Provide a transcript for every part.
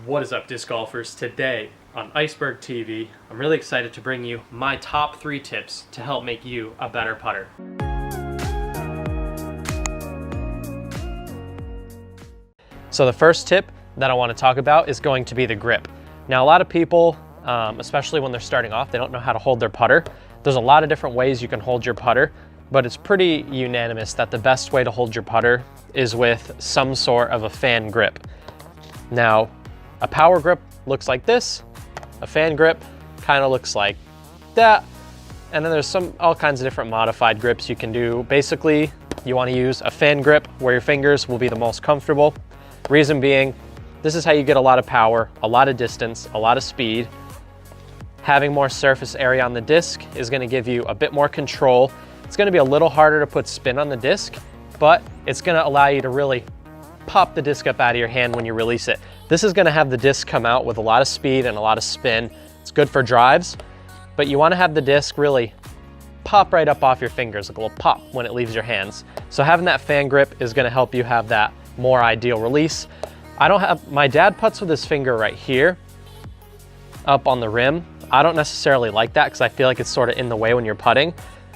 What is up, disc golfers? Today on Iceberg TV, I'm really excited to bring you my top 3 tips to help make you a better putter. So the first tip that I want to talk about is going to be the grip. Now, a lot of people, especially when they're starting off, they don't know how to hold their putter. There's a lot of different ways you can hold your putter, but it's pretty unanimous that the best way to hold your putter is with some sort of a fan grip. Now, a power grip looks like this, a fan grip kind of looks like that, and then there's all kinds of different modified grips you can do. Basically, you want to use a fan grip where your fingers will be the most comfortable. Reason being, this is how you get a lot of power, a lot of distance, a lot of speed. Having more surface area on the disc is going to give you a bit more control. It's going to be a little harder to put spin on the disc, but it's going to allow you to really pop the disc up out of your hand when you release it. This is going to have the disc come out with a lot of speed and a lot of spin. It's good for drives, but you want to have the disc really pop right up off your fingers, like a little pop when it leaves your hands. So having that fan grip is going to help you have that more ideal release. My dad putts with his finger right here up on the rim. I don't necessarily like that because I feel like it's sort of in the way when you're putting.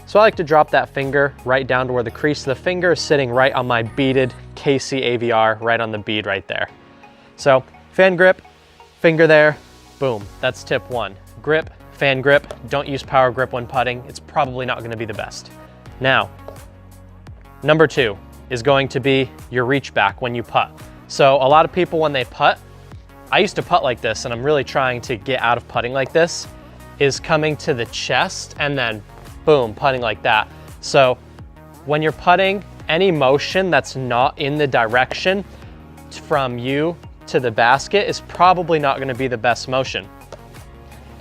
So I like to drop that finger right down to where the crease of the finger is sitting right on my beaded KC AVR, right on the bead right there. So fan grip, finger there, boom. That's tip 1. Grip, fan grip. Don't use power grip when putting. It's probably not going to be the best. Now, number 2 is going to be your reach back when you putt. So a lot of people when they putt, I used to putt like this and I'm really trying to get out of putting like this, is coming to the chest and then boom, putting like that. So when you're putting, any motion that's not in the direction from you to the basket is probably not going to be the best motion.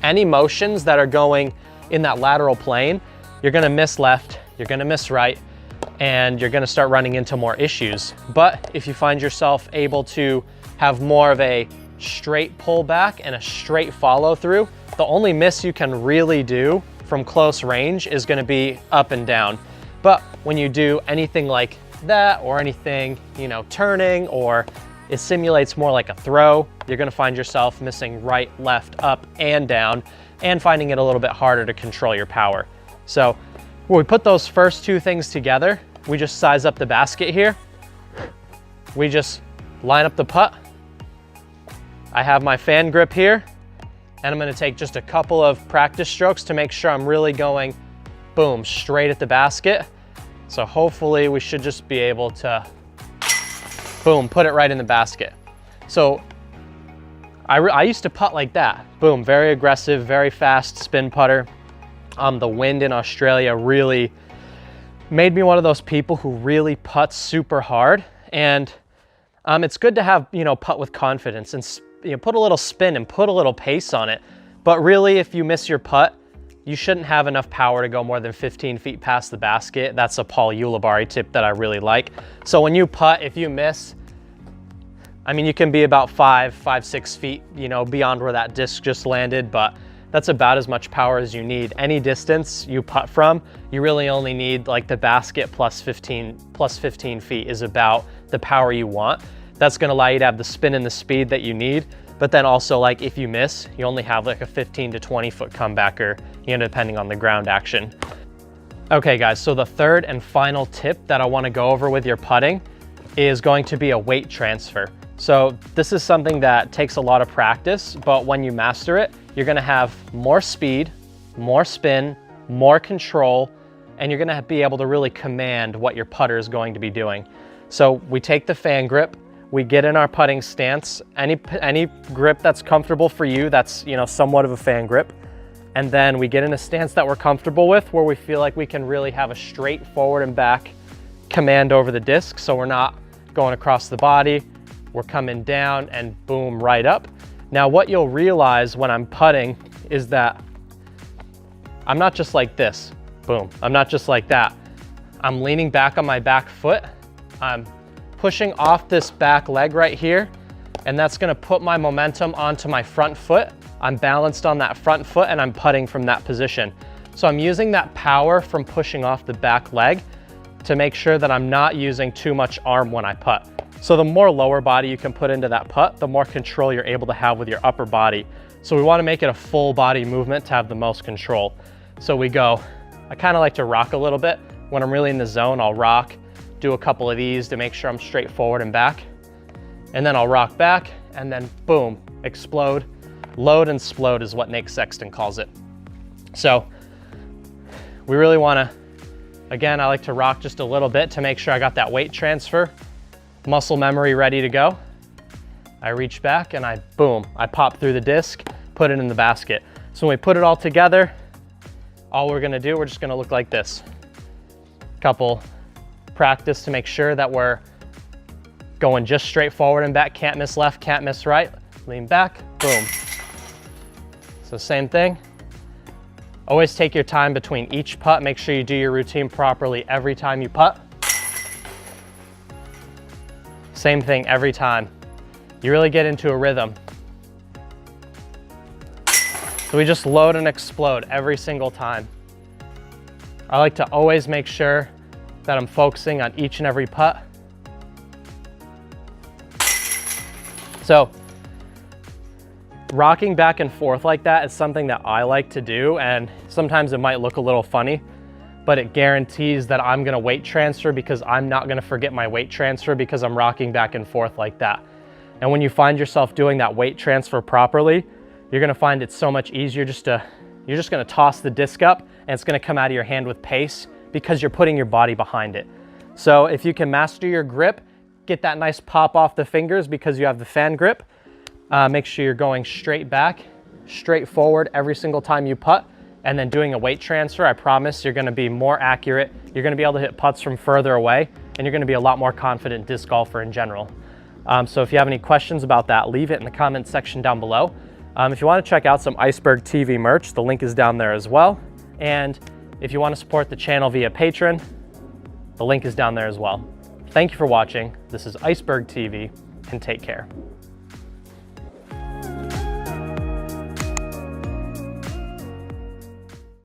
Any motions that are going in that lateral plane, you're going to miss left, you're going to miss right, and you're going to start running into more issues. But if you find yourself able to have more of a straight pull back and a straight follow through, the only miss you can really do from close range is going to be up and down. But when you do anything like that or anything, turning, or it simulates more like a throw, you're going to find yourself missing right, left, up, and down, and finding it a little bit harder to control your power. So when we put those first 2 things together, we just size up the basket here. We just line up the putt. I have my fan grip here, and I'm going to take just a couple of practice strokes to make sure I'm really going, boom, straight at the basket. So hopefully we should just be able to, boom, put it right in the basket. So I used to putt like that. Boom, very aggressive, very fast spin putter. The wind in Australia really made me one of those people who really putts super hard. And it's good to have, putt with confidence and put a little spin and put a little pace on it. But really, if you miss your putt, you shouldn't have enough power to go more than 15 feet past the basket. That's a Paul Ulibarri tip that I really like. So when you putt, if you miss, you can be about 5-6 feet, beyond where that disc just landed, but that's about as much power as you need. Any distance you putt from, you really only need like the basket plus 15 feet is about the power you want. That's going to allow you to have the spin and the speed that you need. But then also, like, if you miss, you only have like a 15 to 20 foot comebacker, depending on the ground action. Okay guys, so the third and final tip that I want to go over with your putting is going to be a weight transfer. So this is something that takes a lot of practice, but when you master it, you're going to have more speed, more spin, more control, and you're going to be able to really command what your putter is going to be doing. So we take the fan grip, we get in our putting stance, any grip that's comfortable for you, that's somewhat of a fan grip, and then we get in a stance that we're comfortable with, where we feel like we can really have a straight forward and back command over the disc. So we're not going across the body, we're coming down and boom, right up. Now what you'll realize when I'm putting is that I'm not just like this, boom. I'm not just like that. I'm leaning back on my back foot. I'm pushing off this back leg right here, and that's gonna put my momentum onto my front foot. I'm balanced on that front foot and I'm putting from that position. So I'm using that power from pushing off the back leg to make sure that I'm not using too much arm when I putt. So the more lower body you can put into that putt, the more control you're able to have with your upper body. So we want to make it a full body movement to have the most control. So we go, I kind of like to rock a little bit. When I'm really in the zone, I'll rock, do a couple of these to make sure I'm straight forward and back. And then I'll rock back and then boom, explode. Load and splode is what Nate Sexton calls it. So we really want to, again, I like to rock just a little bit to make sure I got that weight transfer, muscle memory ready to go. I reach back and I, boom, I pop through the disc, put it in the basket. So when we put it all together, all we're gonna do, we're just gonna look like this. Couple practice to make sure that we're going just straight forward and back, can't miss left, can't miss right, lean back, boom. So same thing. Always take your time between each putt. Make sure you do your routine properly every time you putt. Same thing every time. You really get into a rhythm. So we just load and explode every single time. I like to always make sure that I'm focusing on each and every putt. So rocking back and forth like that is something that I like to do, and sometimes it might look a little funny, but it guarantees that I'm gonna weight transfer because I'm not gonna forget my weight transfer because I'm rocking back and forth like that. And when you find yourself doing that weight transfer properly, you're gonna find it's so much easier you're just gonna toss the disc up and it's gonna come out of your hand with pace because you're putting your body behind it. So if you can master your grip, get that nice pop off the fingers because you have the fan grip, make sure you're going straight back, straight forward every single time you putt, and then doing a weight transfer. I promise you're gonna be more accurate. You're gonna be able to hit putts from further away, and you're gonna be a lot more confident disc golfer in general. So if you have any questions about that, leave it in the comment section down below. If you wanna check out some Iceberg TV merch, the link is down there as well. And if you wanna support the channel via Patreon, the link is down there as well. Thank you for watching. This is Iceberg TV, and take care.